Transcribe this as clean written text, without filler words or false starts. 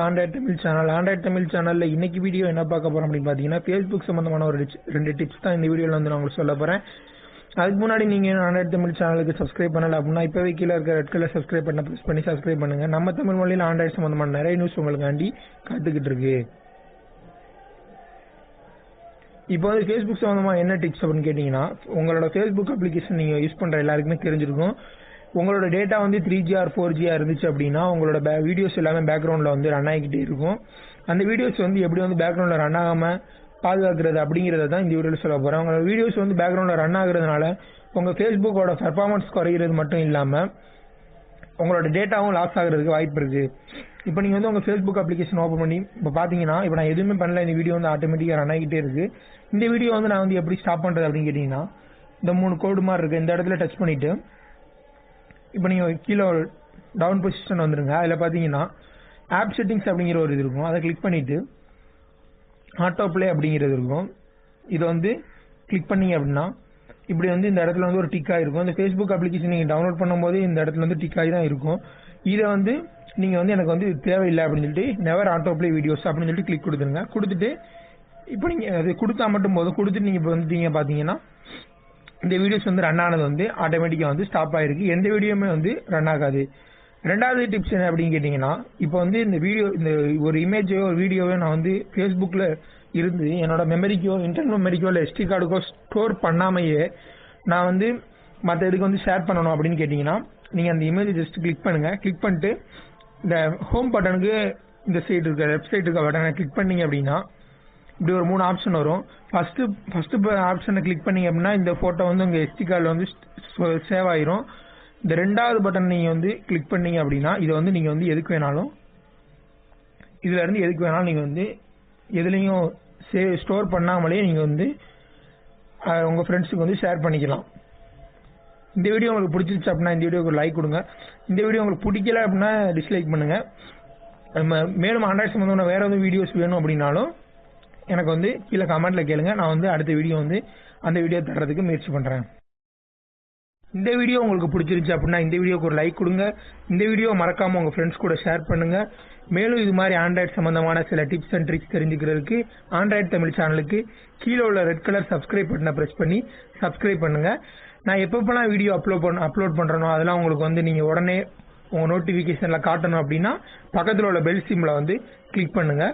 Android Tamil சேனல்ல இன்னைக்கு video என்ன பார்க்க போறோம் அப்படின்னு பாத்தீங்கன்னா Facebook சம்பந்தமான ஒரு ரெண்டு டிப்ஸ் தான் இந்த வீடியோல வந்து நான் உங்களுக்கு சொல்ல போறேன். அதுக்கு முன்னாடி நீங்க ஆண்ட்ராய்ட் தமிழ் சேனலுக்கு சப்ஸ்கிரைப் பண்ணல அப்படின்னா இப்பவே கீழே இருக்க ரெட் கலர் சப்ஸ்கிரைப் பட்டனை பிரஸ் பண்ணி சப்ஸ்கிரைப் பண்ணுங்க. நம்ம தமிழ் மொழியில ஆண்ட்ராய்ட் சம்பந்தமான நிறைய நியூஸ் உங்களுக்காண்டி காத்துக்கிட்டு இருக்கு. இப்போ வந்து Facebook சம்பந்தமா என்ன டிப்ஸ் அப்படின்னு கேட்டீங்கன்னா, உங்களோட Facebook அப்ளிகேஷன் நீங்க யூஸ் பண்ற எல்லாருக்குமே தெரிஞ்சிருக்கும். உங்களோட டேட்டா வந்து 3G ஆர் 4G இருந்துச்சு அப்படின்னா உங்களோட வீடியோஸ் எல்லாமே பேக்ரவுண்ட்ல வந்து ரன் ஆகிக்கிட்டே இருக்கும். அந்த வீடியோஸ் வந்து எப்படி வந்து பேக்ரவுண்ட்ல ரன் ஆகாம பாதுகாக்கிறது அப்படிங்கறத தான் இந்த வீடியோல சொல்ல போறேன். உங்களோட வீடியோஸ் வந்து பேக்ரவுண்ட்ல ரன் ஆகுறதுனால உங்க Facebookோட பெர்ஃபார்மன்ஸ் குறையிறது மட்டும் இல்லாம உங்களோட டேட்டாவும் லாஸ் ஆகுறதுக்கு வாய்ப்பு இருக்கு. இப்போ நீங்க வந்து உங்க Facebook அப்ளிகேஷன் ஓபன் பண்ணி இப்போ பாத்தீங்கன்னா, இப்போ நான் எதுவுமே பண்ணல, இந்த வீடியோ வந்து ஆட்டோமேட்டிக்கா ரன் ஆகிட்டே இருக்கு. இந்த வீடியோ வந்து நான் வந்து எப்படி ஸ்டாப் பண்றது அப்படின்னு கேட்டீங்கன்னா, இந்த 3 கோடு மாதிரி இருக்கு, இந்த இடத்துல டச் பண்ணிட்டு இப்போ நீங்க கீழே டவுன் பொசிஷன் வந்துருங்க. அதுல பாத்தீங்கன்னா ஆப் செட்டிங்ஸ் அப்படிங்கிற ஒரு இது இருக்கும். அதை கிளிக் பண்ணிட்டு ஆட்டோ பிளே அப்படிங்கிறது இருக்கும். இதை வந்து கிளிக் பண்ணீங்க அப்படின்னா இப்படி வந்து இந்த இடத்துல வந்து ஒரு டிக் ஆயிருக்கும். இந்த Facebook அப்ளிகேஷன் நீங்க டவுன்லோட் பண்ணும்போது இந்த இடத்துல வந்து டிக் ஆகி தான் இருக்கும். இதை வந்து நீங்க வந்து எனக்கு வந்து தேவையில்லை அப்படின்னு சொல்லிட்டு நெவர் ஆட்டோ பிளே வீடியோஸ் அப்படின்னு சொல்லிட்டு கிளிக் கொடுத்துருங்க. கொடுத்துட்டு இப்போ நீங்க அது கொடுத்தா மட்டும் போதும். கொடுத்துட்டு நீங்க இப்போ வந்துட்டீங்க பாத்தீங்கன்னா இந்த வீடியோஸ் வந்து ரன் ஆனது வந்து ஆட்டோமேட்டிக்கா வந்து ஸ்டாப் ஆயிருக்கு. எந்த வீடியோமே வந்து ரன் ஆகாது. ரெண்டாவது டிப்ஸ் என்ன அப்படின்னு கேட்டீங்கன்னா, இப்போ வந்து இந்த வீடியோ இந்த ஒரு இமேஜோ ஒரு வீடியோவோ நான் வந்து Facebookல இருந்து என்னோட மெமரிக்கோ இன்டர்னல் மெமரிக்கோ இல்லை SD கார்டுக்கோ ஸ்டோர் பண்ணாமையே நான் வந்து மற்ற இதுக்கு வந்து ஷேர் பண்ணணும் அப்படின்னு கேட்டீங்கன்னா, நீங்க அந்த இமேஜ் ஜஸ்ட் கிளிக் பண்ணுங்க. கிளிக் பண்ணிட்டு இந்த ஹோம் பட்டனுக்கு இந்த சைடு இருக்க லெஃப்ட் சைடு இருக்க பட்டனை கிளிக் பண்ணீங்க அப்படின்னா இப்படி ஒரு 3 ஆப்ஷன் வரும். ஃபர்ஸ்ட் ஆப்ஷனை கிளிக் பண்ணீங்க அப்படின்னா இந்த போட்டோ வந்து உங்க SD கார்டுல வந்து சேவ் ஆயிரும். இந்த ரெண்டாவது பட்டன் நீங்க வந்து கிளிக் பண்ணீங்க அப்படின்னா இதை வந்து நீங்க வந்து எதுக்கு வேணாலும் இதுல இருந்து எதுக்கு வேணாலும் நீங்க வந்து எதுலையும் ஸ்டோர் பண்ணாமலே நீங்க வந்து உங்க ஃப்ரெண்ட்ஸுக்கு வந்து ஷேர் பண்ணிக்கலாம். இந்த வீடியோ உங்களுக்கு பிடிச்சிருச்சு அப்படின்னா இந்த வீடியோக்கு ஒரு லைக் கொடுங்க. இந்த வீடியோ உங்களுக்கு பிடிக்கல அப்படின்னா டிஸ்லைக் பண்ணுங்க. மேலும் ஆண்ட்ராய்ட் சம்பந்தமான வேற எதுவும் வீடியோஸ் வேணும் அப்படின்னாலும் எனக்கு வந்து கீழே கமெண்ட்ல கேளுங்க. நான் வந்து அடுத்த வீடியோ வந்து அந்த வீடியோ தர்றதுக்கு முயற்சி பண்றேன். இந்த வீடியோ உங்களுக்கு பிடிச்சிருச்சு அப்படின்னா இந்த வீடியோக்கு ஒரு லைக் கொடுங்க. இந்த வீடியோ மறக்காம உங்க ஃப்ரெண்ட்ஸ் கூட ஷேர் பண்ணுங்க. மேலும் இது மாதிரி ஆண்ட்ராய்ட் சம்பந்தமான சில டிப்ஸ் அண்ட் ட்ரிக்ஸ் தெரிஞ்சுக்கிறதுக்கு ஆண்ட்ராய்ட் தமிழ் சேனலுக்கு கீழே உள்ள ரெட் கலர் சப்ஸ்கிரைப் பட்டனை பிரஸ் பண்ணி சப்ஸ்கிரைப் பண்ணுங்க. நான் எப்பப்பெல்லாம் வீடியோ அப்லோட் பண்றேனோ அதெல்லாம் உங்களுக்கு வந்து நீங்க உடனே உங்க நோட்டிபிகேஷன்ல காட்டணும் அப்படின்னா பக்கத்துல உள்ள பெல் சிம்ல வந்து கிளிக் பண்ணுங்க.